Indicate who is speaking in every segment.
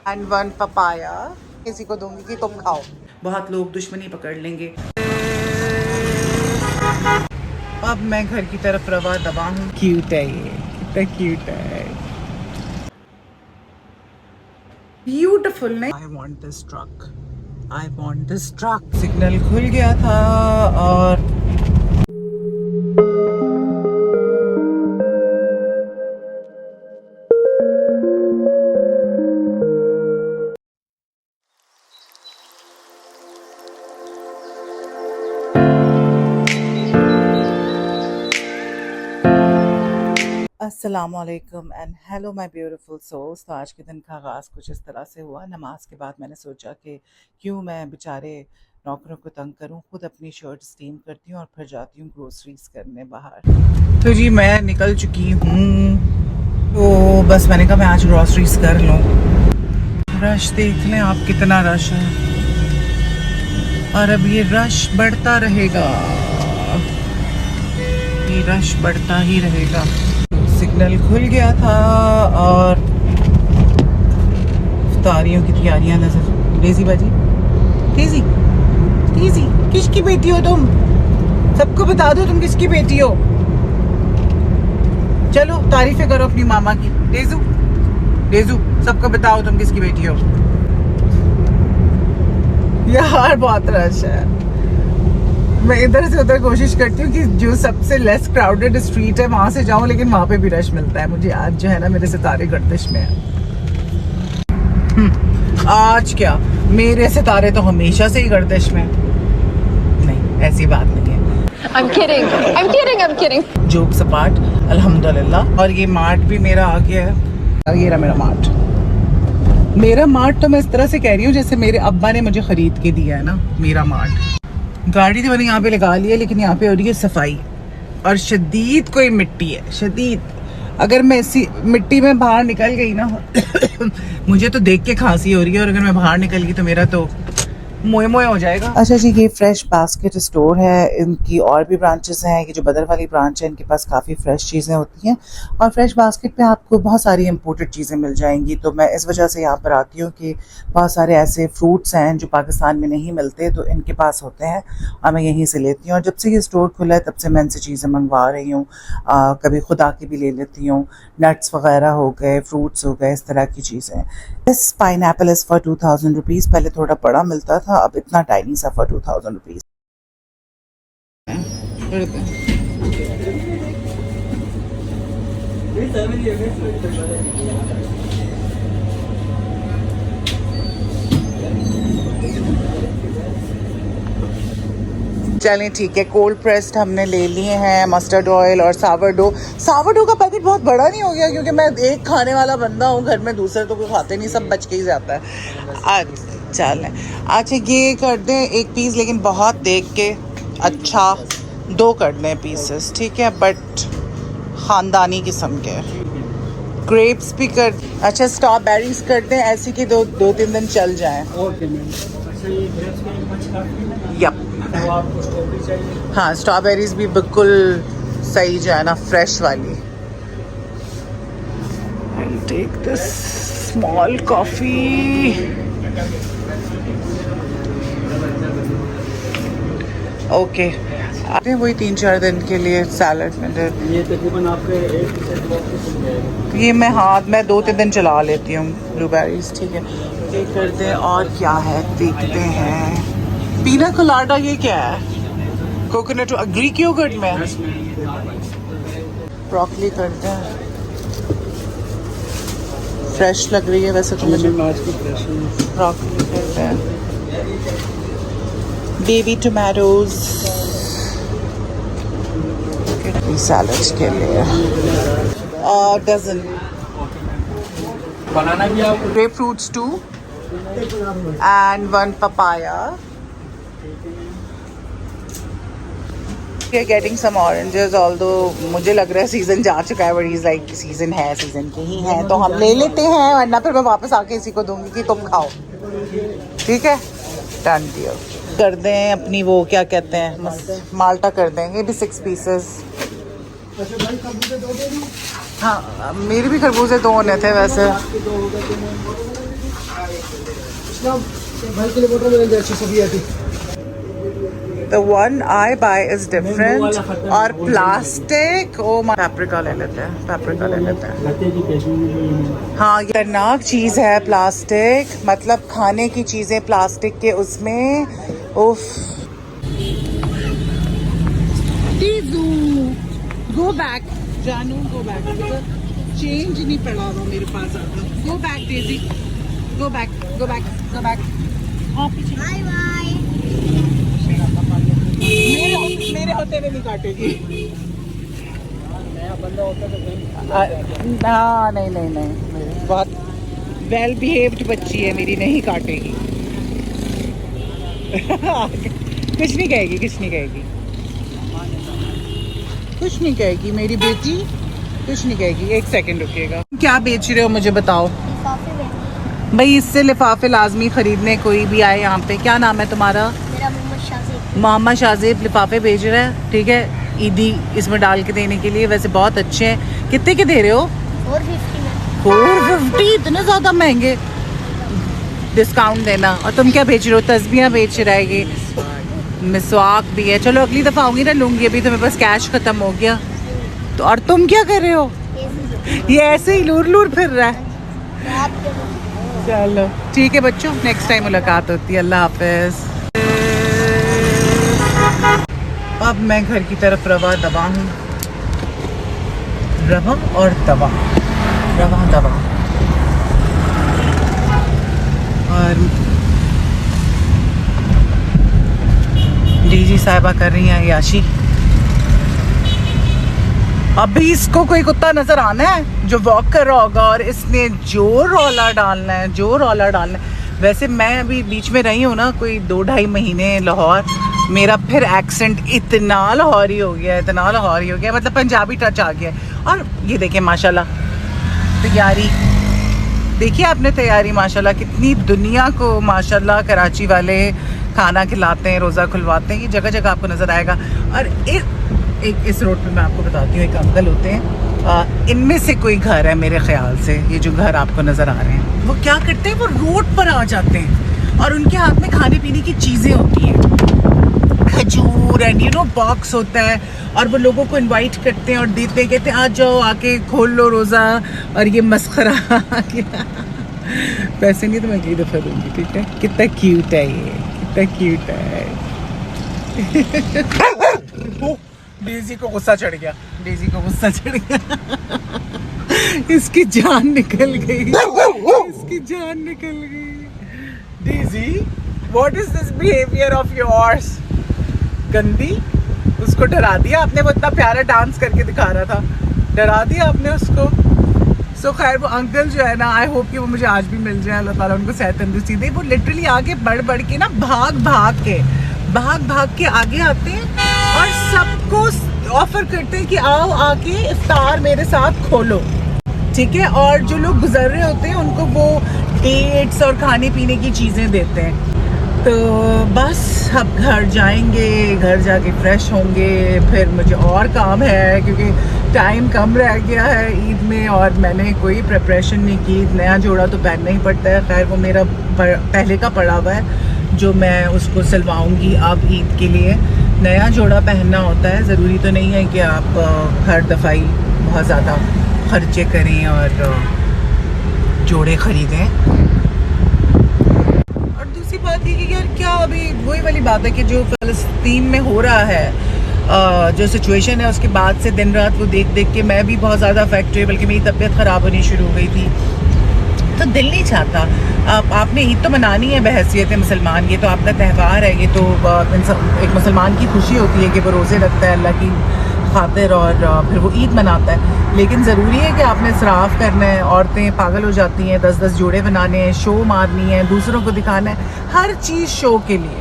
Speaker 1: And one papaya किसी को दूंगी कि तुम खाओ। बहुत लोग दुश्मनी पकड़ लेंगे। अब मैं घर की तरफ रवा दवा हूँ। क्यूट है ये, कितना क्यूट है, ब्यूटीफुल नहीं? I want this truck, I want this truck. Signal खुल गया था और अस्सलामुअलैकुम and hello my beautiful souls. तो आज के दिन का आगाज़ कुछ इस तरह से हुआ। नमाज के बाद मैंने सोचा कि क्यों मैं बेचारे नौकरों को तंग करूं, खुद अपनी शर्ट स्टीम करती हूं और फिर जाती हूं ग्रोसरीज करने बाहर। तो जी मैं निकल चुकी हूं, तो बस मैंने कहा मैं आज ग्रोसरीज कर लूं। रश देख लें आप, कितना रश है और अब ये रश बढ़ता रहेगा, ये रश बढ़ता ही रहेगा। सिग्नल खुल गया था और इफ्तारियों की तैयारियां नजर। डेजी बाजी, डेजी डेजी किसकी बेटी हो तुम? सबको बता दो तुम किसकी बेटी हो। चलो तारीफें करो अपनी मामा की। डेजू डेजू सबको बताओ तुम किसकी बेटी हो। यार बहुत रश है। मैं इधर से उधर कोशिश करती हूँ कि जो सबसे लेस क्राउडेड स्ट्रीट है वहां से जाऊं, लेकिन वहां पे भी रश मिलता है मुझे। आज जो है ना मेरे सितारे गर्दिश में है। आज क्या, मेरे सितारे तो हमेशा से ही गर्दिश में। नहीं ऐसी बात नहीं है।
Speaker 2: I'm kidding. I'm kidding. I'm kidding.
Speaker 1: Joke सपाट अल्हम्दुलिल्लाह। और ये मार्ट भी मेरा आ गया है। ये रहा मेरा मार्ट। मेरा मार्ट तो मैं इस तरह से कह रही हूँ जैसे मेरे अब्बा ने मुझे खरीद के दिया है ना मेरा मार्ट। गाड़ी तो मैंने यहाँ पे लगा ली है, लेकिन यहाँ पे हो रही है सफाई और शदीद कोई मिट्टी है, शदीद। अगर मैं इसी मिट्टी में बाहर निकल गई ना मुझे तो देख के खांसी हो रही है, और अगर मैं बाहर निकल गई तो मेरा तो मोए मोए हो जाएगा। अच्छा जी, ये फ्रेश बास्केट स्टोर है। इनकी और भी ब्रांचेस हैं, ये जो बदर वाली ब्रांच है इनके पास काफ़ी फ्रेश चीज़ें होती हैं, और फ्रेश बास्केट पे आपको बहुत सारी इंपोर्टेड चीज़ें मिल जाएंगी। तो मैं इस वजह से यहाँ पर आती हूँ कि बहुत सारे ऐसे फ्रूट्स हैं जो पाकिस्तान में नहीं मिलते, तो इनके पास होते हैं और मैं यहीं से लेती हूँ। और जब से ये स्टोर खुला है तब से मैं इनसे चीज़ें मंगवा रही हूँ। कभी खुद आके भी ले लेती हूँ। नट्स वगैरह हो गए, फ्रूट्स हो गए, इस तरह की चीज़ें। This pineapple is for 2000 rupees. पहले थोड़ा बड़ा मिलता था, अब इतना टाइनी सा फॉर 2000 रुपीज़। चलें ठीक है, कोल्ड प्रेस्ड हमने ले लिए हैं, मस्टर्ड ऑयल और सावरडो। सावरडो का पैकेट बहुत बड़ा नहीं हो गया क्योंकि मैं एक खाने वाला बंदा हूँ घर में, दूसरे तो कोई खाते नहीं, सब बच के ही जाता है। चलें अच्छा ये कर दें एक पीस, लेकिन बहुत देख के अच्छा 2 कर दें पीसेस, ठीक है, बट ख़ानदानी किस्म के। ग्रेप्स भी कर, अच्छा स्ट्रॉबेरीज कर दें ऐसी कि 2-3 दिन चल जाएं। यप हाँ, स्ट्रॉबेरीज भी बिल्कुल सही जो है ना, फ्रेश वाली। Take this small coffee. Okay, आपने वही 3-4 दिन के लिए सैलड में दे।
Speaker 3: ये तकरीबन आपके
Speaker 1: ये मैं 2-3 दिन चला लेती हूँ ब्लूबेरीज, ठीक है। ये करते हैं और क्या है देखते हैं। पीना कोलाडा ये क्या है? कोकोनट ग्रीक योगर्ट में। ब्रोकली करते हैं, फ्रेश लग रही है वैसे तो मुझे। ब्रोकली करते हैं, बेबी टोमेटोज सैलड के लिए। डजन
Speaker 3: बनाना भी आप
Speaker 1: grape fruits 2 and 1 papaya. We are getting some oranges, although मुझे लग रहा है सीजन जा चुका है, बट इज लाइक सीजन है, सीजन के ही है तो हम ले लेते हैं, वरना फिर मैं वापस आके इसी को दूंगी कि तुम खाओ, ठीक है। Done deal. कर दें अपनी वो क्या कहते हैं, माल्टा कर दें, ये भी 6 पीसेस। हाँ मेरे भी खरबूजे 2 होने थे वैसे। The one I buy is different. और प्लास्टिक, ओ पेपरिका ले लेते हैं, पेपरिका ले लेते हैं। हाँ, ये खतरनाक चीज़ है प्लास्टिक, मतलब खाने की चीज़ें प्लास्टिक के उसमें, उफ। Go back, जानू, go back. चेंज नहीं पड़ा हुआ मेरे पास ज़्यादा। Go back, daisy. Go back, go back, go back. हाँ, पीछे। Bye bye. मेरे होते हुए नहीं काटेगी। हाँ, नहीं, मेरी बहुत वेल बिहेव्ड बच्ची है मेरी, नहीं काटेगी। कुछ नहीं कहेगी, कुछ नहीं कहेगी, कुछ नहीं कहेगी मेरी बेटी, कुछ नहीं कहेगी। एक सेकंड रुकिएगा। क्या बेच रहे हो मुझे बताओ भाई। इससे लिफाफे लाजमी खरीदने, कोई भी आए यहाँ पे। क्या नाम है तुम्हारा?
Speaker 2: मेरा
Speaker 1: मोहम्मद शाहजेब लिफाफे भेज रहा है, ठीक है, ईदी इसमें डाल के देने के लिए। वैसे बहुत अच्छे हैं। कितने के दे रहे हो? 450। इतने ज़्यादा महंगे, डिस्काउंट देना। और तुम क्या बेच रहे हो? तस्बियाँ बेच रहा है ये, मिसवाक भी है। चलो अगली दफ़ा आऊँगी ना लूँगी, अभी तो मेरे पास कैश ख़त्म हो गया। तो और तुम क्या कर रहे हो? ये ऐसे ही लूर लूर फिर रहा है। चलो ठीक है बच्चों, नेक्स्ट टाइम मुलाकात होती है। अल्लाह हाफिज़। अब मैं घर की तरफ रवा दवा हूँ, रवा और दवा, रवा दवा। और डीजी साहिबा कर रही हैं याशी। अभी इसको कोई कुत्ता नजर आना है जो वॉक कर रहा होगा और इसने जो रौला डालना है, जो रौला डालना है। वैसे मैं अभी बीच में रही हूँ ना कोई 2-2.5 महीने लाहौर, मेरा फिर एक्सेंट इतना लाहौरी हो गया, इतना लाहौरी हो गया, मतलब पंजाबी टच आ गया। और ये देखिए माशाल्लाह तैयारी, देखिए आपने तैयारी माशाल्लाह, कितनी दुनिया को माशाल्लाह कराची वाले खाना खिलाते हैं, रोज़ा खुलवाते हैं। ये जगह जगह आपको नज़र आएगा। और एक इस रोड पे मैं आपको बताती हूँ, एक अंकल होते हैं, इनमें से कोई घर है मेरे ख्याल से, ये जो घर आपको नज़र आ रहे हैं, वो क्या करते हैं, वो रोड पर आ जाते हैं और उनके हाथ में खाने पीने की चीज़ें होती हैं, खजूर एंड बॉक्स होता है, और वो लोगों को इनवाइट करते हैं और देते हैं, कहते हैं आ जाओ आके खोल लो रोज़ा। और ये मस्खरा पैसे नहीं तो मैं अगली दफ़ा दूँगी, ठीक है। कितना क्यूट है ये, कितना क्यूट है। डेज़ी को गुस्सा चढ़ गया, डेज़ी को गुस्सा चढ़ गया। इसकी जान निकल गई, इसकी जान निकल गई। Daisy, what is this behaviour of yours? गंदी, उसको डरा दिया आपने। वो इतना प्यारा डांस करके दिखा रहा था, डरा दिया आपने उसको। सो खैर वो अंकल जो है ना, आई होप कि वो मुझे आज भी मिल जाए, अल्लाह ताला उनको सेहत तंदुरुस्ती दे। वो लिटरली आगे बढ़ के ना भाग भाग के आगे आते हैं और सबको ऑफर करते हैं कि आओ आके इफ्तार मेरे साथ खोलो, ठीक है। और जो लोग गुजर रहे होते हैं उनको वो डेट्स और खाने पीने की चीज़ें देते हैं। तो बस अब घर जाएंगे, घर जाके फ्रेश होंगे, फिर मुझे और काम है क्योंकि टाइम कम रह गया है ईद में और मैंने कोई प्रिपरेशन नहीं की। नया जोड़ा तो पहनना ही पड़ता है, खैर वो मेरा पहले का पड़ा हुआ है जो मैं उसको सिलवाऊंगी अब ईद के लिए। नया जोड़ा पहनना होता है, ज़रूरी तो नहीं है कि आप हर दफ़ा ही बहुत ज़्यादा खर्चे करें और जोड़े ख़रीदें। और दूसरी बात ये कि यार क्या अभी वही वाली बात है कि जो फ़लस्तीन में हो रहा है, जो सिचुएशन है, उसके बाद से दिन रात वो देख के मैं भी बहुत ज़्यादा अफेक्ट हुई, बल्कि मेरी तबीयत ख़राब होनी शुरू हो गई थी। तो दिल नहीं चाहता। आपने ईद तो मनानी है बहैसियत मुसलमान, ये तो आपका त्यौहार है, ये तो एक मुसलमान की खुशी होती है कि वो रोज़े रखता है अल्लाह की खातिर और फिर वो ईद मनाता है। लेकिन ज़रूरी है कि आपने इसराफ़ करना है, औरतें पागल हो जाती हैं, 10-10 जोड़े बनाने हैं, शो मारनी है, दूसरों को दिखाना है, हर चीज़ शो के लिए।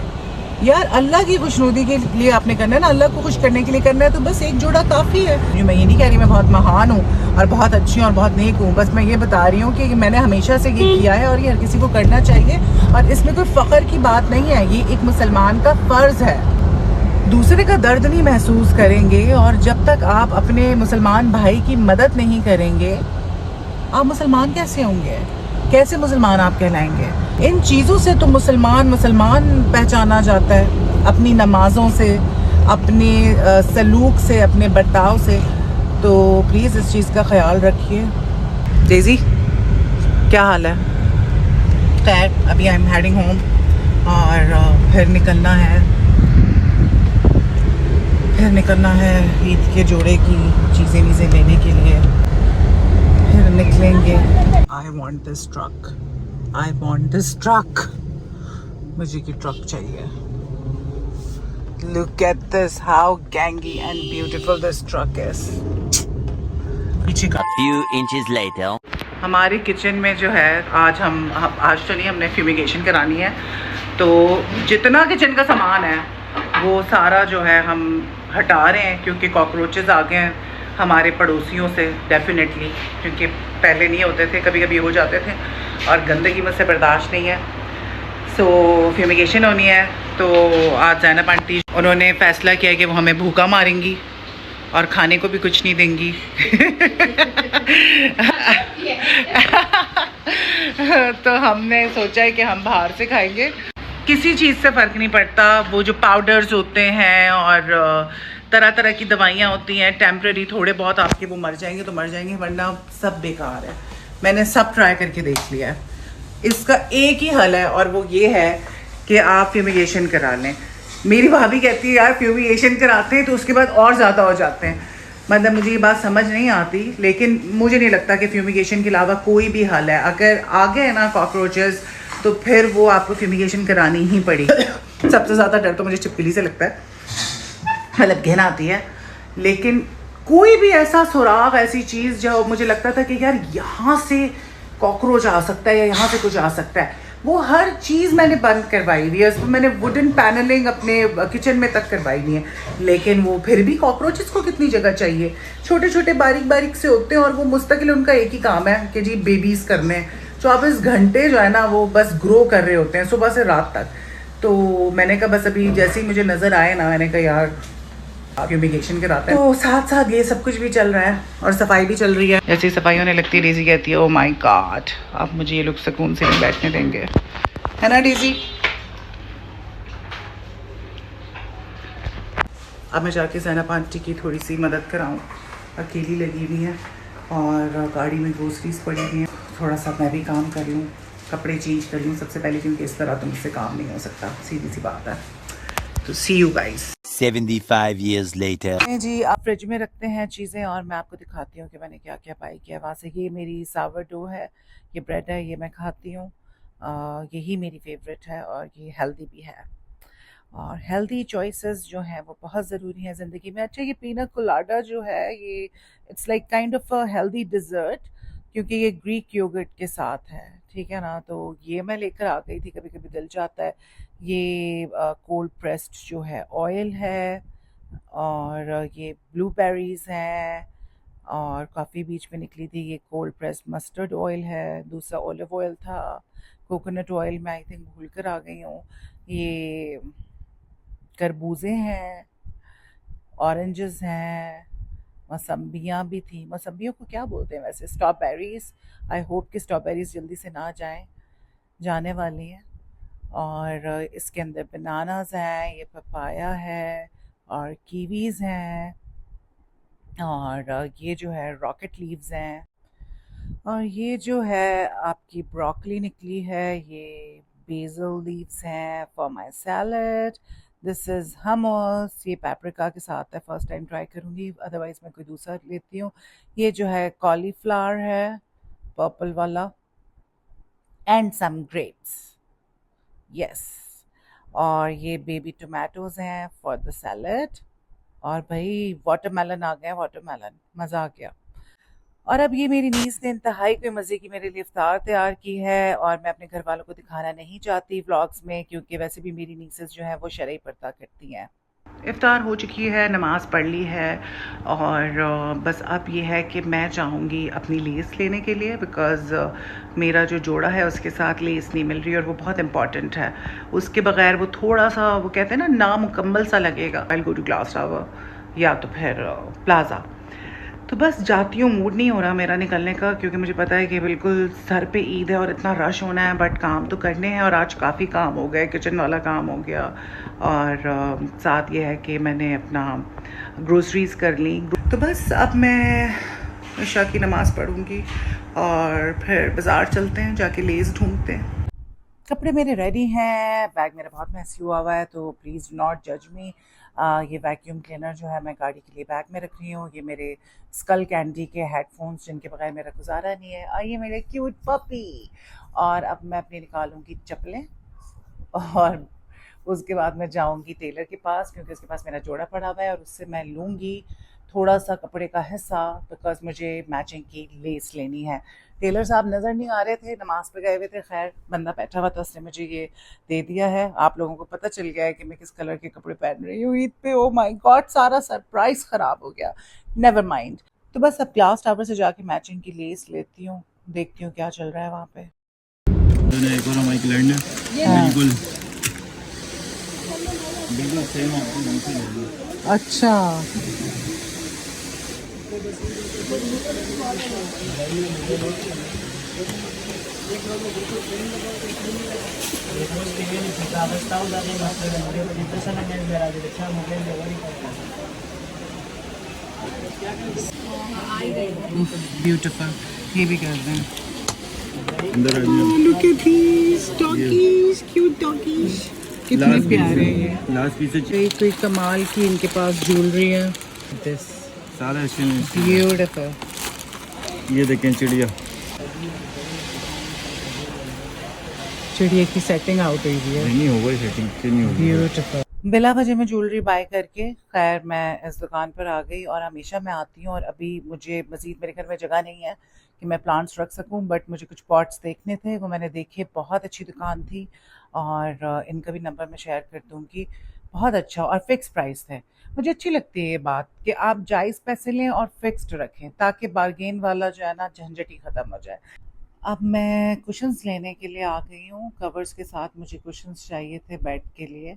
Speaker 1: यार अल्लाह की खुशनुदी के लिए आपने करना है ना, अल्लाह को खुश करने के लिए करना है, तो बस एक जोड़ा काफ़ी है। मैं ये नहीं कह रही मैं बहुत महान हूँ और बहुत अच्छी हूँ और बहुत नेक हूँ, बस मैं ये बता रही हूँ कि मैंने हमेशा से ये किया है और ये हर किसी को करना चाहिए और इसमें कोई फ़ख्र की बात नहीं है, ये एक मुसलमान का फ़र्ज़ है। दूसरे का दर्द नहीं महसूस करेंगे और जब तक आप अपने मुसलमान भाई की मदद नहीं करेंगे, आप मुसलमान कैसे होंगे? कैसे मुसलमान आप कहलाएंगे? इन चीज़ों से तो मुसलमान पहचाना जाता है, अपनी नमाज़ों से, अपने सलूक से, अपने बर्ताव से। तो प्लीज़ इस चीज़ का ख्याल रखिए। डेज़ी क्या हाल है? खैर अभी आई एम हेडिंग होम और फिर निकलना है ईद के जोड़े की चीज़ें लेने के लिए। फिर निकलेंगे। आई वॉन्ट दिस ट्रक, मुझे की ट्रक चाहिए। Look at this, how gangy and beautiful this truck is. पीछे का
Speaker 3: A few inches later.
Speaker 1: हमारे किचन में जो है आज तो नहीं, हमने फ्यूमिगेशन करानी है। तो जितना किचन का सामान है वो सारा जो है हम हटा रहे हैं, क्योंकि कॉकरोचेस आ गए हैं हमारे पड़ोसियों से डेफिनेटली, क्योंकि पहले नहीं होते थे, कभी कभी हो जाते थे और गंदगी मुझसे बर्दाश्त नहीं है। सो फ्यूमिगेशन होनी है। तो आज ज़ैनब आंटी उन्होंने फ़ैसला किया कि वो हमें भूखा मारेंगी और खाने को भी कुछ नहीं देंगी। तो हमने सोचा है कि हम बाहर से खाएंगे। किसी चीज़ से फ़र्क नहीं पड़ता, वो जो पाउडर्स होते हैं और तरह तरह की दवाइयाँ होती हैं टेम्प्रेरी, थोड़े बहुत आपके वो मर जाएंगे तो मर जाएंगे, वरना सब बेकार है। मैंने सब ट्राई करके देख लिया है। इसका एक ही हल है और वो ये है कि आप फ्यूमिगेशन करा लें। मेरी भाभी कहती है यार फ्यूमिगेशन कराते हैं तो उसके बाद और ज़्यादा हो जाते हैं। मतलब मुझे ये बात समझ नहीं आती, लेकिन मुझे नहीं लगता कि फ्यूमिगेशन के अलावा कोई भी हल है। अगर आ गए ना कॉकरोचेस तो फिर वो आपको फ्यूमिगेशन करानी ही पड़ेगी। सबसे ज़्यादा डर तो मुझे छिपकली से लगता है, मतलब घिन आती है। लेकिन कोई भी ऐसा सुराग, ऐसी चीज़ जो मुझे लगता था कि यार यहाँ से कॉकरोच आ सकता है या यहाँ से कुछ आ सकता है, वो हर चीज़ मैंने बंद करवाई हुई है। उसमें मैंने वुडन पैनलिंग अपने किचन में तक करवाई हुई है, लेकिन वो फिर भी कॉकरोचेस को कितनी जगह चाहिए। छोटे छोटे बारीक से होते हैं और वो मुस्तकिल उनका एक ही काम है कि जी बेबीज़ करने। 24 घंटे जो है ना वो बस ग्रो कर रहे होते हैं सुबह से रात तक। तो मैंने कहा बस अभी जैसे ही मुझे नज़र आए ना, मैंने कहा यार फ्यूमिगेशन कराते हैं। तो साथ साथ ये सब कुछ भी चल रहा है और सफाई भी चल रही है। जैसे ही सफाई होने लगती है डेज़ी कहती है ओ माय गॉड अब मुझे ये लोग सुकून से नहीं बैठने देंगे, है ना डेज़ी? अब मैं जाके ज़ैनब आंटी की थोड़ी सी मदद कराऊँ, अकेली लगी हुई है और गाड़ी में ग्रोसरीज पड़ी हुई हैं। थोड़ा सा मैं भी काम कर लूँ, कपड़े चेंज कर लूँ सबसे पहले, क्योंकि इस तरह तो मुझसे काम नहीं हो सकता, सीधी सी बात है। तो सी यू गाइस।
Speaker 3: 75 years later.
Speaker 1: जी आप फ्रिज में रखते हैं चीज़ें और मैं आपको दिखाती हूँ कि मैंने क्या क्या पाई किया वहाँ से। ये मेरी सावरडो है, ये ब्रेड है, ये मैं खाती हूँ, यही मेरी फेवरेट है और ये हेल्दी भी है। और हेल्दी चॉइसेस जो हैं वो बहुत ज़रूरी हैं ज़िंदगी में। अच्छा ये पीना कोलाडा जो है ये it's like kind of a healthy dessert, क्योंकि ये ग्रीक योगर्ट के साथ है, ठीक है ना। तो ये मैं लेकर आ गई थी, कभी कभी दिल चाहता है। ये कोल्ड प्रेस्ड जो है ऑयल है और ये ब्लूबेरीज़ हैं और काफ़ी बीच में निकली थी ये कोल्ड प्रेस्ड मस्टर्ड ऑयल है, दूसरा ऑलिव ऑयल था, कोकोनट ऑयल मैं आई थिंक भूल कर आ गई हूँ। ये तरबूजे हैं, ऑरेंजेस हैं, मौसम्बियाँ भी थी। मौसम्बियों को क्या बोलते हैं वैसे? स्ट्रॉबेरीज़। आई होप कि स्ट्रॉबेरीज़ जल्दी से ना जाने वाली हैं। और इसके अंदर बनानास हैं, ये पपाया है और कीवीज़ हैं और ये जो है रॉकेट लीव्स हैं और ये जो है आपकी ब्रोकली निकली है, ये बेसल लीव्स हैं for my salad. This is hummus, ये पेपरिका के साथ है, फर्स्ट टाइम ट्राई करूँगी, अदरवाइज़ मैं कोई दूसरा लेती हूँ। ये जो है कॉलीफ्लावर है पर्पल वाला एंड सम ग्रेप्स, यस। और ये बेबी टोमेटोज़ हैं फॉर द सैलड और भाई वाटरमेलन आ गया, वाटरमेलन, मज़ा आ गया। और अब ये मेरी नीस ने इंतहाई कोई मज़े की मेरे लिए इफ्तार तैयार की है और मैं अपने घर वालों को दिखाना नहीं चाहती व्लॉग्स में, क्योंकि वैसे भी मेरी नीसेस जो हैं वो शरई पर्दा करती हैं। इफ्तार हो चुकी है, नमाज़ पढ़ ली है और बस अब ये है कि मैं चाहूँगी अपनी लेस लेने के लिए, बिकॉज़ मेरा जो जोड़ा है उसके साथ लेस नहीं मिल रही और वो बहुत इम्पॉर्टेंट है। उसके बगैर वो थोड़ा सा वो कहते हैं ना नामुकम्मल सा लगेगा। I will go to glass tower या तो फिर प्लाज़ा। तो बस जाती हूँ, मूड नहीं हो रहा मेरा निकलने का, क्योंकि मुझे पता है कि बिल्कुल सर पे ईद है और इतना रश होना है, बट काम तो करने हैं और आज काफ़ी काम हो गया, किचन वाला काम हो गया और साथ ये है कि मैंने अपना ग्रोसरीज कर ली। तो बस अब मैं इशा की नमाज़ पढ़ूँगी और फिर बाज़ार चलते हैं, जाके लेस ढूंढते हैं। कपड़े मेरे रेडी हैं, बैग मेरा बहुत मैसी हुआ है, तो प्लीज़ नॉट जज मी। ये वैक्यूम क्लीनर जो है मैं गाड़ी के लिए बैग में रख रही हूँ। ये मेरे स्कल कैंडी के हेडफोन्स जिनके बगैर मेरा गुजारा नहीं है, और ये मेरे क्यूट पपी। और अब मैं अपनी निकालूंगी चप्पलें और उसके बाद मैं जाऊंगी टेलर के पास, क्योंकि उसके पास मेरा जोड़ा पड़ा हुआ है और उससे मैं लूँगी थोड़ा सा कपड़े का हिस्सा, बिकॉज मुझे मैचिंग की लेस लेनी है। टेलर साहब नज़र नहीं आ रहे थे, नमाज पे गए हुए थे, खैर बंदा बैठा हुआ था, उसने मुझे ये दे दिया है। आप लोगों को पता चल गया है कि मैं किस कलर के कपड़े पहन रही हूँ ईद पे। ओ माय गॉड, सारा सरप्राइज ख़राब हो गया। Never mind. तो बस अब ग्लास टावर से जाके मैचिंग की लेस लेती हूँ, देखती हूँ क्या चल रहा है वहाँ पे।
Speaker 4: एक और हमारी क्लाइंट है, बिल्कुल बिल्कुल सेम आपको ढंग से मिलेगी।
Speaker 1: अच्छा, ब्यूटीफुल, ये भी कर दें।
Speaker 4: अंदर आ जाइए।
Speaker 1: Look at these doggies, cute doggies, कितने प्यारे हैं ये।
Speaker 4: लास्ट पीस है,
Speaker 1: कोई कमाल की इनके पास ज्वेलरी है। दिस
Speaker 4: सारा अच्छे में।
Speaker 1: ब्यूटीफुल।
Speaker 4: ये देखें चिड़िया,
Speaker 1: चिड़िया की सेटिंग आउट हुई है।
Speaker 4: नहीं होगा सेटिंग, नहीं होगी।
Speaker 1: ब्यूटीफुल। बिला वजह में ज्वेलरी बाय करके खैर मैं इस दुकान पर आ गई, और हमेशा मैं आती हूँ और अभी मुझे मज़ीद मेरे घर में जगह नहीं है कि मैं प्लांट्स रख सकूं, बट मुझे कुछ पॉट्स देखने थे, वो मैंने देखे। बहुत अच्छी दुकान थी और इनका भी नंबर मैं शेयर कर दूँगी। बहुत अच्छा और फिक्स प्राइस है। मुझे अच्छी लगती है ये बात कि आप जायज़ पैसे लें और फिक्स्ड रखें, ताकि बार्गेन वाला जो है ना झंझट ही ख़त्म हो जाए। अब मैं कुशन्स लेने के लिए आ गई हूँ, कवर्स के साथ मुझे कुशन्स चाहिए थे बेड के लिए,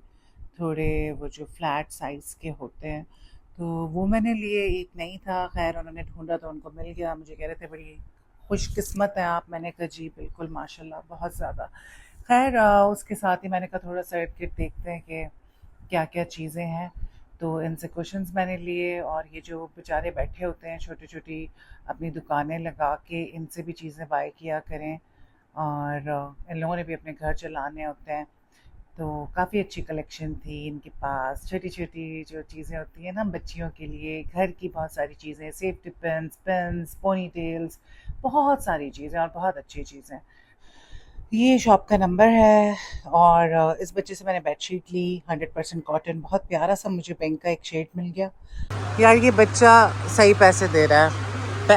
Speaker 1: थोड़े वो जो फ्लैट साइज़ के होते हैं, तो वो मैंने लिए। एक नहीं था, खैर उन्होंने ढूंढा तो उनको मिल गया। मुझे कह रहे थे बड़ी खुशकिस्मत है आप। मैंने कहा जी बिल्कुल, माशाल्लाह, बहुत ज़्यादा। खैर उसके साथ ही मैंने कहा थोड़ा सा किट देखते हैं कि क्या क्या चीज़ें हैं, तो इनसे कुशन्स मैंने लिए। और ये जो बेचारे बैठे होते हैं छोटी छोटी अपनी दुकानें लगा के, इनसे भी चीज़ें बाय किया करें, और इन लोगों ने भी अपने घर चलाने होते हैं। तो काफ़ी अच्छी कलेक्शन थी इनके पास, छोटी छोटी जो चीज़ें होती हैं ना बच्चियों के लिए, घर की बहुत सारी चीज़ें, safety pins, pins, pony tails, बहुत सारी चीज़ें और बहुत अच्छी चीज़ें। ये शॉप का नंबर है। और इस बच्चे से मैंने बेडशीट ली, 100% कॉटन, बहुत प्यारा सा मुझे पिंक का एक शेड मिल गया। यार ये बच्चा सही पैसे दे रहा है,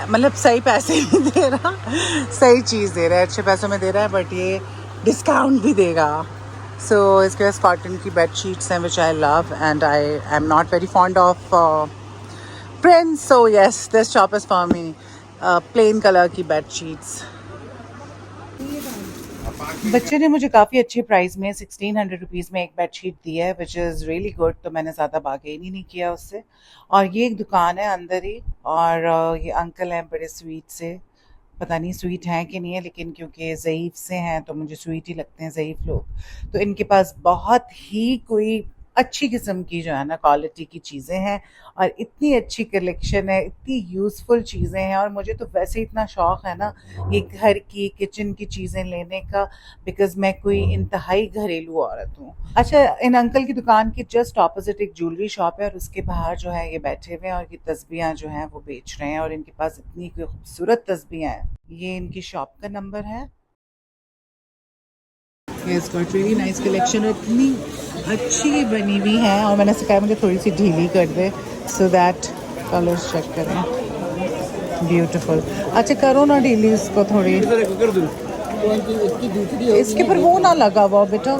Speaker 1: मतलब सही पैसे नहीं दे रहा, सही चीज़ दे रहा है, अच्छे पैसों में दे रहा है, बट ये डिस्काउंट भी देगा। सो इसके पास कॉटन की बेडशीट्स हैं which I love, and I am not very fond of prints, so yes this shop is for me. Plain colour की बेडशीट्स। बच्चे ने मुझे काफ़ी अच्छे प्राइस में 1600 रुपीज़ में एक बेडशीट दी है, विच इज़ रियली गुड, तो मैंने ज़्यादा बार्गेन ही नहीं किया उससे। और ये एक दुकान है अंदर ही, और ये अंकल हैं बड़े स्वीट से, पता नहीं स्वीट हैं कि नहीं है, लेकिन क्योंकि ज़ईफ़ से हैं तो मुझे स्वीट ही लगते हैं ज़ईफ़ लोग। तो इनके पास बहुत ही कोई अच्छी किस्म की जो है ना क्वालिटी की चीज़ें हैं, और इतनी अच्छी कलेक्शन है, इतनी यूज़फुल चीज़ें हैं। और मुझे तो वैसे इतना शौक़ है ना ये घर की किचन की चीज़ें लेने का, बिकॉज़ मैं कोई इंतहाई घरेलू औरत हूँ। अच्छा, इन अंकल की दुकान के जस्ट ऑपोजिट एक ज्वेलरी शॉप है, और उसके बाहर जो है ये बैठे हुए हैं और ये तस्बीहां जो हैं वो बेच रहे हैं, और इनके पास इतनी खूबसूरत तस्बीहां हैं। ये इनकी शॉप का नंबर है। Yes, got really nice collection, और इतनी अच्छी बनी हुई है। और मैंने कहा मुझे थोड़ी सी ढीली कर दे, सो दैट कलर्स चेक करें। ब्यूटीफुल। अच्छा करो ना ढीली इसको थोड़ी, इसके पर वो ना लगा हुआ बेटा।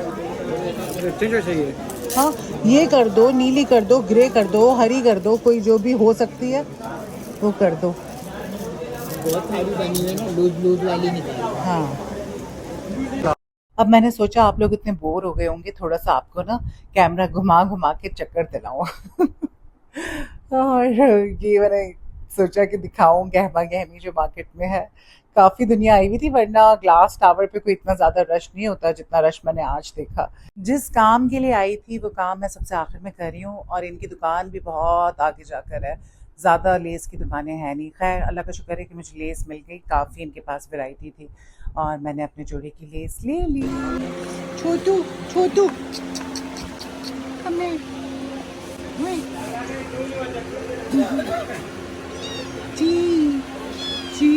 Speaker 1: हाँ, ये कर दो, नीली कर दो, ग्रे कर दो, हरी कर दो, कोई जो भी हो सकती है वो कर दो।
Speaker 5: बहुत सारी बनी है ना, लूज वाली निकाल।
Speaker 1: हाँ, अब मैंने सोचा आप लोग इतने बोर हो गए होंगे, थोड़ा सा आपको ना कैमरा घुमा घुमा के चक्कर दिलाऊं। और ये मैंने सोचा कि दिखाऊं गहमा गहमी जो मार्केट में है। काफ़ी दुनिया आई हुई थी, वरना ग्लास टावर पे कोई इतना ज़्यादा रश नहीं होता जितना रश मैंने आज देखा। जिस काम के लिए आई थी वो काम मैं सबसे आखिर में कर रही हूँ, और इनकी दुकान भी बहुत आगे जाकर है, ज़्यादा लेस की दुकानें हैं नहीं। खैर अल्लाह का शुक्र है कि मुझे लेस मिल गई, काफ़ी इनके पास वैरायटी थी और मैंने अपने जोड़े की लेस ले ली। छोटू छोटू हमें जी जी।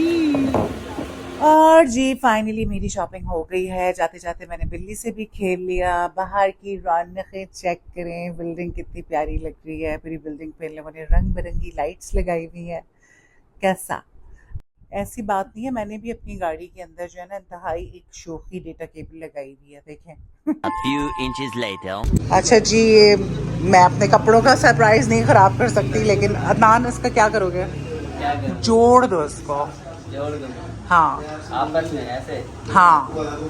Speaker 1: और जी फाइनली मेरी शॉपिंग हो गई है। जाते जाते मैंने बिल्ली से भी खेल लिया। बाहर की रौनकें चेक करें, बिल्डिंग कितनी प्यारी लग रही है। पूरी बिल्डिंग पे इन लोगों ने रंग बिरंगी लाइट्स लगाई हुई है। कैसा? ऐसी बात नहीं है, मैंने भी अपनी गाड़ी के अंदर जो है ना इंतहाई एक शोखी डेटा केबल लगाई हुई है, देखें।
Speaker 3: A few inches later.
Speaker 1: अच्छा जी, ये मैं अपने कपड़ों का सरप्राइज नहीं खराब कर सकती, लेकिन अदनान इसका क्या करोगे? जोड़ दो इसको। हाँ
Speaker 5: आपस में ऐसे।
Speaker 1: हाँ,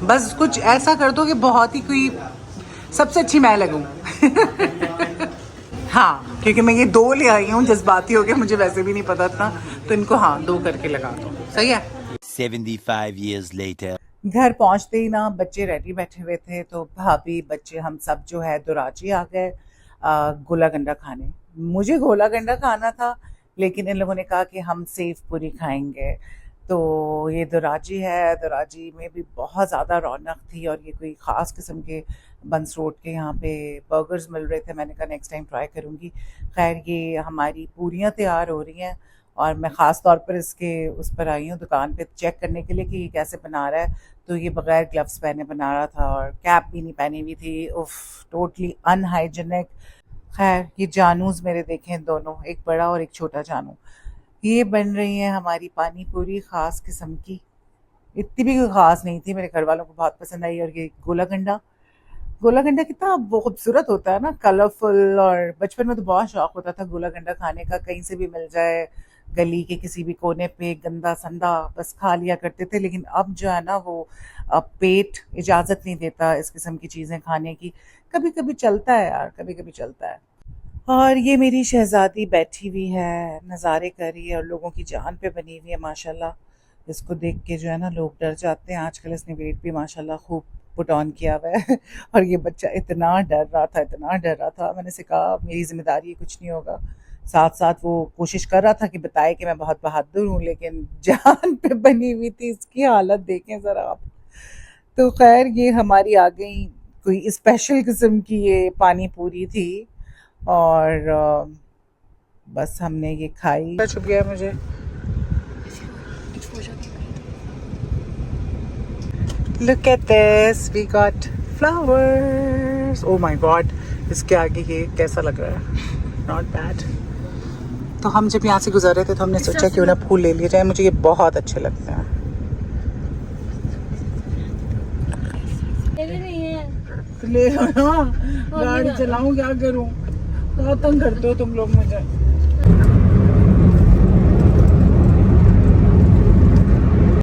Speaker 1: बस कुछ ऐसा कर दो कि बहुत ही कोई सबसे अच्छी मैं लगूं। हाँ, क्योंकि मैं ये 2 ले आई हूँ, जज्बाती हो गया, मुझे वैसे भी नहीं पता था, तो इनको हाँ 2 करके लगा दो। सही है।
Speaker 3: 75 years later.
Speaker 1: घर पहुंचते ही ना बच्चे रेडी बैठे हुए थे, तो भाभी बच्चे हम सब जो है दुराजी आ गए गोला गंडा खाने। मुझे गोला गंडा खाना था, लेकिन इन लोगों ने कहा कि हम सेव पूरी खाएंगे। तो ये दुराजी है, दुराजी में भी बहुत ज़्यादा रौनक थी, और ये कोई ख़ास किस्म के बंस रोड के यहाँ पे बर्गर्स मिल रहे थे। मैंने कहा नेक्स्ट टाइम ट्राई करूँगी। खैर ये हमारी पूरियाँ तैयार हो रही हैं, और मैं ख़ास तौर पर इसके उस पर आई हूँ दुकान पे चेक करने के लिए कि ये कैसे बना रहा है। तो ये बग़ैर ग्लव्स पहने बना रहा था, और कैप भी नहीं पहनी हुई थी। उफ, टोटली अनहाइजीनिक। खैर ये जानूस मेरे देखें दोनों, एक बड़ा और एक छोटा जानू। ये बन रही है हमारी पानी पूरी ख़ास किस्म की। इतनी भी कोई ख़ास नहीं थी, मेरे घर वालों को बहुत पसंद आई। और ये गोला गंडा कितना वो खूबसूरत होता है ना, कलरफुल। और बचपन में तो बहुत शौक होता था गोला गंडा खाने का, कहीं से भी मिल जाए, गली के किसी भी कोने पे गंदा संदा बस खा लिया करते थे। लेकिन अब जो है ना वो पेट इजाज़त नहीं देता इस किस्म की चीज़ें खाने की। कभी कभी चलता है यार, कभी कभी चलता है। और ये मेरी शहज़ादी बैठी हुई है, नज़ारे कर रही है, और लोगों की जान पे बनी हुई है माशाल्लाह। इसको देख के जो है ना लोग डर जाते हैं। आजकल इसने वेट भी माशाल्लाह खूब पुट ऑन किया हुआ है। और ये बच्चा इतना डर रहा था, मैंने से कहा मेरी जिम्मेदारी है, कुछ नहीं होगा। साथ साथ वो कोशिश कर रहा था कि बताए कि मैं बहुत बहादुर हूँ, लेकिन जान पे बनी हुई थी। इसकी हालत देखें ज़रा आप। तो खैर ये हमारी आ गई कोई स्पेशल किस्म की ये पानी पूरी थी, और बस हमने ये खाई। छुप गया मुझे। Look at this, we got flowers. Oh my god, इसके आगे ये कैसा लग रहा है? Not bad. तो हम जब यहाँ से गुजर रहे थे तो हमने सोचा क्यों ना फूल ले लिए जाए। मुझे ये बहुत अच्छे लगते हैं। ले लो ना, गाड़ी चलाऊं क्या करूं? बहुत तंग करते हो तुम लोग मुझे।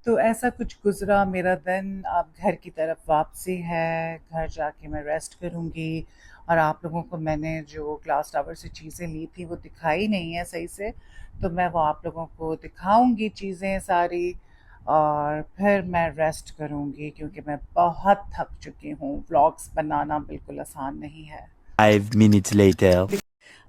Speaker 1: तो ऐसा कुछ गुजरा मेरा दिन। अब घर की तरफ वापसी है, घर जाके मैं रेस्ट करूँगी। और आप लोगों को मैंने जो ग्लास टावर से चीज़ें ली थी वो दिखाई नहीं है सही से, तो मैं वो आप लोगों को दिखाऊंगी चीज़ें सारी, और फिर मैं रेस्ट करूँगी क्योंकि मैं बहुत थक चुकी हूँ। व्लॉग्स बनाना बिल्कुल आसान नहीं है।
Speaker 3: 5 minutes later.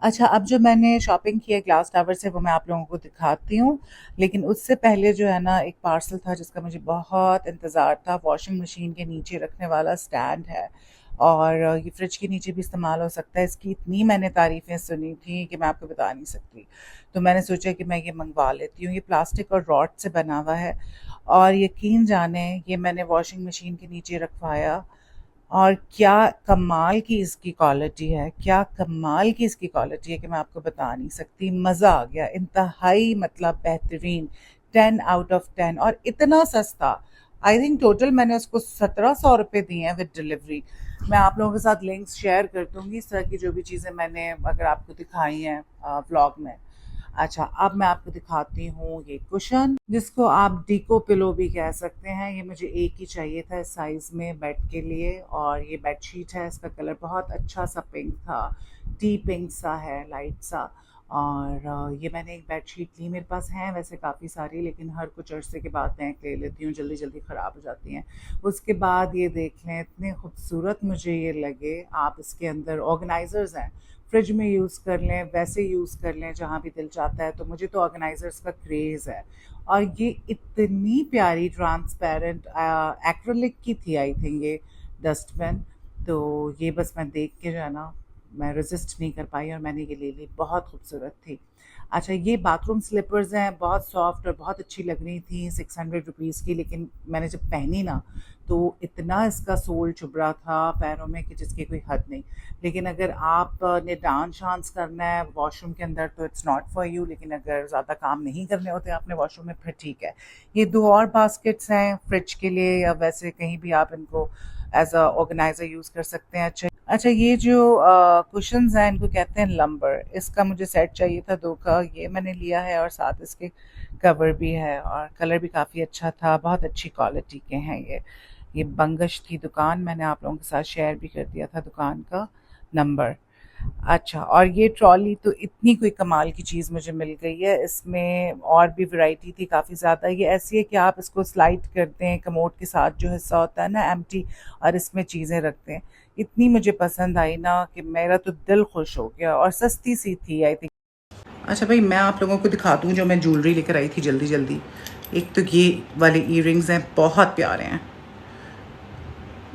Speaker 1: अच्छा, अब जो मैंने शॉपिंग की है ग्लास टावर से वो मैं आप लोगों को दिखाती हूँ, लेकिन उससे पहले जो है ना एक पार्सल था जिसका मुझे बहुत इंतज़ार था। वॉशिंग मशीन के नीचे रखने वाला स्टैंड है, और ये फ्रिज के नीचे भी इस्तेमाल हो सकता है। इसकी इतनी मैंने तारीफ़ें सुनी थी कि मैं आपको बता नहीं सकती। तो मैंने सोचा कि मैं ये मंगवा लेती हूँ। ये प्लास्टिक और रॉड से बना हुआ है, और यकीन जाने ये मैंने वॉशिंग मशीन के नीचे रखवाया, और क्या कमाल की इसकी क्वालिटी है, क्या कमाल की इसकी क्वालिटी है कि मैं आपको बता नहीं सकती। मज़ा आ गया, इंतहाई मतलब बेहतरीन, 10 आउट ऑफ 10, और इतना सस्ता। आई थिंक टोटल मैंने उसको 1700 रुपये दिए हैं विद डिलीवरी। मैं आप लोगों के साथ लिंक्स शेयर कर दूँगी इस तरह की जो भी चीज़ें मैंने अगर आपको दिखाई हैं व्लॉग में। अच्छा, अब मैं आपको दिखाती हूँ ये कुशन, जिसको आप डीको पिलो भी कह सकते हैं। ये मुझे एक ही चाहिए था इस साइज़ में बेड के लिए, और ये बेडशीट है, इसका कलर बहुत अच्छा सा पिंक था, टी पिंक सा है, लाइट सा। और ये मैंने एक बेडशीट ली, मेरे पास हैं वैसे काफ़ी सारी, लेकिन हर कुछ अरसे के बाद मैं ले लेती हूँ, जल्दी जल्दी ख़राब हो जाती हैं। उसके बाद ये देख लें, इतने खूबसूरत मुझे ये लगे। आप इसके अंदर ऑर्गेनाइज़र्स हैं, फ्रिज में यूज़ कर लें, वैसे यूज़ कर लें, जहाँ भी दिल चाहता है। तो मुझे तो ऑर्गेनाइज़र्स का क्रेज़ है। और ये इतनी प्यारी ट्रांसपेरेंट एक्रेलिक की थी आई थिंक ये डस्टबिन। तो ये बस मैं देख के जो है ना, मैं रेजिस्ट नहीं कर पाई और मैंने ये ले ली, बहुत खूबसूरत थी। अच्छा, ये बाथरूम स्लीपर्स हैं, बहुत सॉफ्ट और बहुत अच्छी लग रही थी, 600 रुपीज़ की। लेकिन मैंने जब पहनी ना तो इतना इसका सोल चुभ रहा था पैरों में कि जिसकी कोई हद नहीं। लेकिन अगर आपने डांस शांस करना है वॉशरूम के अंदर तो इट्स नॉट फॉर यू, लेकिन अगर ज़्यादा काम नहीं करने होते आपने वॉशरूम में फिर ठीक है। ये 2 और बास्केट्स हैं फ्रिज के लिए, या वैसे कहीं भी आप इनको एज अ ऑर्गेनाइज़र यूज़ कर सकते हैं। अच्छा, ये जो कुशन्स हैं इनको कहते हैं लंबर। इसका मुझे सेट चाहिए था 2 का, ये मैंने लिया है और साथ इसके कवर भी है और कलर भी काफ़ी अच्छा था, बहुत अच्छी क्वालिटी के हैं ये बंगश थी दुकान, मैंने आप लोगों के साथ शेयर भी कर दिया था दुकान का नंबर। अच्छा, और ये ट्रॉली तो इतनी कोई कमाल की चीज़ मुझे मिल गई है, इसमें और भी वैरायटी थी काफ़ी ज़्यादा। ये ऐसी है कि आप इसको स्लाइड करते हैं, कमोड के साथ जो हिस्सा होता है ना एम्प्टी, और इसमें चीज़ें रखते हैं। इतनी मुझे पसंद आई ना कि मेरा तो दिल खुश हो गया, और सस्ती सी थी आई थिंक। अच्छा भाई, मैं आप लोगों को दिखा दूँ जो मैं ज्वेलरी लेकर आई थी जल्दी जल्दी। एक तो ये वाले ईयरिंग्स हैं, बहुत प्यारे हैं।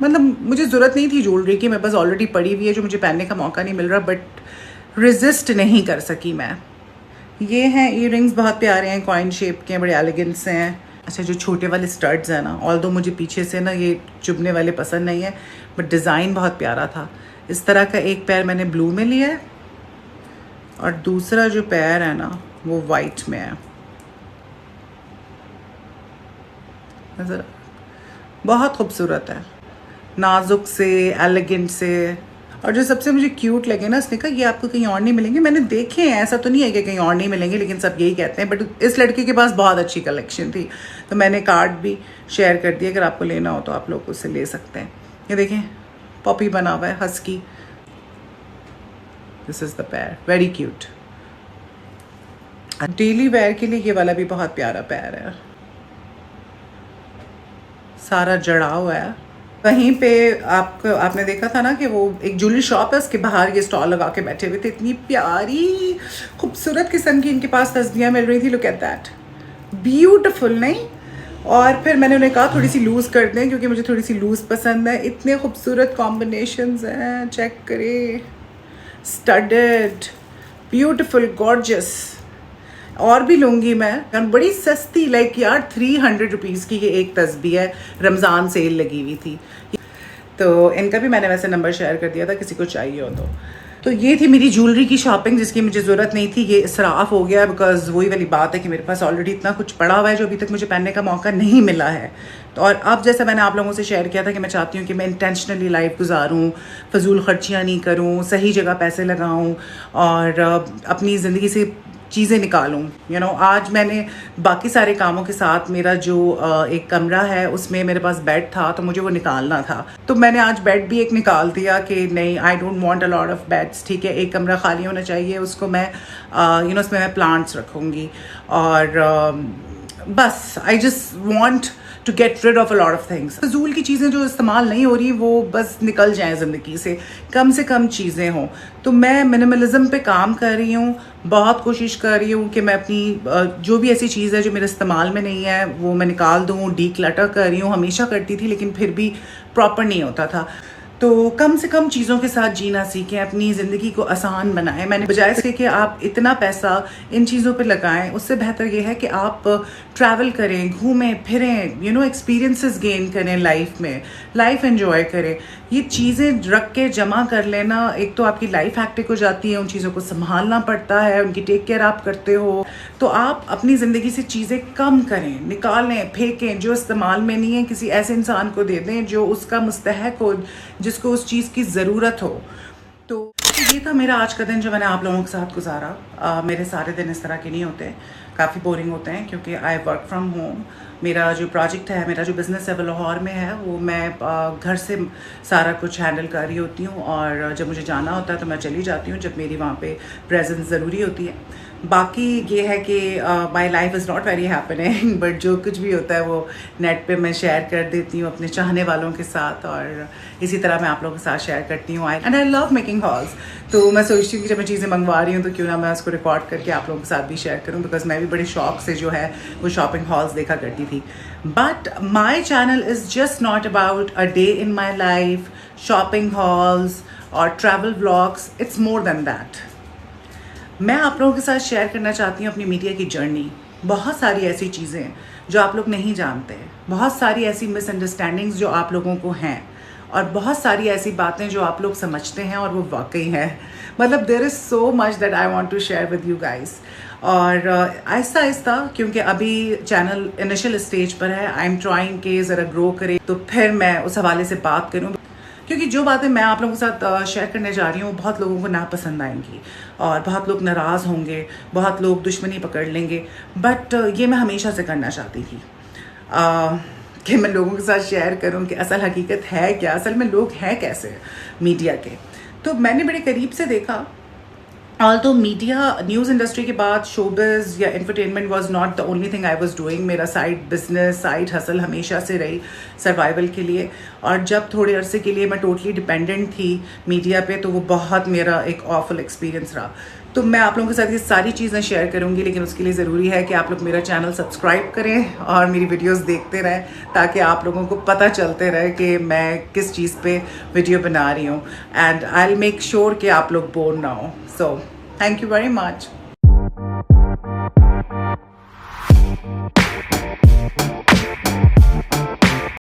Speaker 1: मतलब मुझे ज़रूरत नहीं थी ज्वेलरी की, मैं बस ऑलरेडी पड़ी हुई है जो मुझे पहनने का मौका नहीं मिल रहा, बट रेजिस्ट नहीं कर सकी मैं। ये हैं ईयरिंग्स, बहुत प्यारे हैं, कॉइन शेप के हैं, बड़े एलिगेंस हैं। अच्छा, जो छोटे वाले स्टड्स हैं ना, ऑल्दो मुझे पीछे से ना ये चुभने वाले पसंद नहीं है, बट डिज़ाइन बहुत प्यारा था। इस तरह का एक पैर मैंने ब्लू में लिया है और दूसरा जो पैर है ना वो वाइट में है। नज़र बहुत खूबसूरत है, नाजुक से, एलिगेंट से। और जो सबसे मुझे क्यूट लगे ना, उसने कहा ये आपको कहीं और नहीं मिलेंगे। मैंने देखे हैं, ऐसा तो नहीं है कि कहीं और नहीं मिलेंगे, लेकिन सब यही कहते हैं। बट इस लड़के के पास बहुत अच्छी कलेक्शन थी, तो मैंने कार्ड भी शेयर कर दिया, अगर आपको लेना हो तो आप लोग उससे ले सकते हैं। ये देखें, पॉपी बना हुआ है, हस्की। दिस इज़ द पैर, वेरी क्यूट। डेली वेयर के लिए ये वाला भी बहुत प्यारा पैर है, सारा जड़ा हुआ है। वहीं पे आपने देखा था ना कि वो एक ज्वेलरी शॉप है, उसके बाहर ये स्टॉल लगा के बैठे हुए थे। इतनी प्यारी खूबसूरत किस्म की इनके पास तस्वीरें मिल रही थी। लुक एट दैट, ब्यूटीफुल, नहीं? और फिर मैंने उन्हें कहा थोड़ी सी लूज़ कर दें, क्योंकि मुझे थोड़ी सी लूज़ पसंद है। इतने खूबसूरत कॉम्बिनेशंस हैं, चेक करें, स्टडेड, ब्यूटीफुल, गॉर्जियस। और भी लूँगी मैं, बड़ी सस्ती, लाइक यार 300 रुपीज़ की ये एक तस्बीह है, रमज़ान सेल लगी हुई थी। तो इनका भी मैंने वैसे नंबर शेयर कर दिया था, किसी को चाहिए हो तो ये थी मेरी ज्वेलरी की शॉपिंग, जिसकी मुझे ज़रूरत नहीं थी। ये इसराफ हो गया, बिकॉज वही वाली बात है कि मेरे पास ऑलरेडी इतना कुछ पड़ा हुआ है जो अभी तक मुझे पहनने का मौका नहीं मिला है। तो और अब जैसा मैंने आप लोगों से शेयर किया था कि मैं चाहती हूँ कि मैं इंटेंशनली लाइफ गुजारूँ, फजूल खर्चियाँ नहीं करूँ, सही जगह पैसे लगाऊँ और अपनी ज़िंदगी से चीज़ें निकालूं। यू नो, आज मैंने बाकी सारे कामों के साथ मेरा जो एक कमरा है उसमें मेरे पास बेड था, तो मुझे वो निकालना था। तो मैंने आज बेड भी एक निकाल दिया कि नहीं, I don't want a lot of beds, ठीक है। एक कमरा खाली होना चाहिए, उसको मैं यू नो उसमें मैं प्लांट्स रखूँगी और बस I just want to get rid of a lot of things. फजूल की चीज़ें जो इस्तेमाल नहीं हो रही वो बस निकल जाएं ज़िंदगी से कम चीज़ें हों। तो मैं मिनिमलिज्म पे काम कर रही हूँ, बहुत कोशिश कर रही हूँ कि मैं अपनी जो भी ऐसी चीज़ है जो मेरे इस्तेमाल में नहीं है वो मैं निकाल दूँ। डी क्लटर कर रही हूँ, हमेशा करती थी लेकिन फिर भी प्रॉपर नहीं होता था। तो कम से कम चीज़ों के साथ जीना सीखें, अपनी ज़िंदगी को आसान बनाएं। मैंने बजाय इसके कि आप इतना पैसा इन चीज़ों पे लगाएं, उससे बेहतर ये है कि आप ट्रैवल करें, घूमें फिरें, यू नो एक्सपीरियंसेस गेन करें लाइफ में, लाइफ एंजॉय करें। ये चीज़ें रख के जमा कर लेना, एक तो आपकी लाइफ हैक्टिक हो जाती है, उन चीज़ों को संभालना पड़ता है, उनकी टेक केयर आप करते हो। तो आप अपनी ज़िंदगी से चीज़ें कम करें, निकालें, फेंकें, जो इस्तेमाल में नहीं है किसी ऐसे इंसान को दे दें जो उसका मुस्तहक हो, जिसको उस चीज़ की ज़रूरत हो। तो ये था मेरा आज का दिन जो मैंने आप लोगों के साथ गुजारा। मेरे सारे दिन इस तरह के नहीं होते। काफ़ी बोरिंग होते हैं क्योंकि आई वर्क फ्रॉम होम। मेरा जो प्रोजेक्ट है, मेरा जो बिज़नेस है वो लाहौर में है, वो मैं घर से सारा कुछ हैंडल कर रही होती हूँ और जब मुझे जाना होता है तो मैं चली जाती हूँ जब मेरी वहाँ पे प्रेजेंस ज़रूरी होती है। बाकी ये है कि my life is not very happening, but जो कुछ भी होता है वो नेट पे मैं शेयर कर देती हूँ अपने चाहने वालों के साथ, और इसी तरह मैं आप लोगों के साथ शेयर करती हूँ। And I love making halls. तो मैं सोचती हूँ कि जब मैं चीज़ें मंगवा रही हूँ तो क्यों ना मैं उसको रिकॉर्ड करके आप लोगों के साथ भी शेयर करूँ, बिकॉज मैं भी बड़े शौक से जो है वो शॉपिंग हॉल्स देखा करती थी। But my channel is just not about a day in my life, shopping halls और travel vlogs. It's more than that. मैं आप लोगों के साथ शेयर करना चाहती हूँ अपनी मीडिया की जर्नी। बहुत सारी ऐसी चीज़ें जो आप लोग नहीं जानते, बहुत सारी ऐसी मिसअंडरस्टैंडिंग्स जो आप लोगों को हैं, और बहुत सारी ऐसी बातें जो आप लोग समझते हैं और वो वाकई है। मतलब there is so much that I want to share with you guys. और आहिस्ता आहिस्ता, क्योंकि अभी चैनल इनिशियल स्टेज पर है, आई एम ट्राइंग कि ज़रा ग्रो करे, तो फिर मैं उस हवाले से बात करूँ, क्योंकि जो बातें मैं आप लोगों के साथ शेयर करने जा रही हूँ बहुत लोगों को नापसंद आएंगी और बहुत लोग नाराज़ होंगे, बहुत लोग दुश्मनी पकड़ लेंगे। बट ये मैं हमेशा से करना चाहती थी कि मैं लोगों के साथ शेयर करूं कि असल हकीकत है क्या, असल में लोग हैं कैसे मीडिया के। तो मैंने बड़े करीब से देखा। ऑल्दो मीडिया, न्यूज़ इंडस्ट्री के बाद शोबिज़ या entertainment was not the only thing I was doing. मेरा साइड बिजनेस, साइड हसल हमेशा से रही सर्वाइवल के लिए, और जब थोड़े अरसे के लिए मैं टोटली डिपेंडेंट थी मीडिया पे, तो वो बहुत मेरा एक ऑफुल एक्सपीरियंस रहा। तो मैं आप लोगों के साथ ये सारी चीज़ें शेयर करूंगी, लेकिन उसके लिए ज़रूरी है कि आप लोग मेरा चैनल सब्सक्राइब करें और मेरी वीडियोस देखते रहें, ताकि आप लोगों को पता चलते रहे कि मैं किस चीज़ पे वीडियो बना रही हूँ। And I will make sure कि आप लोग बोर ना हो। So thank you very much.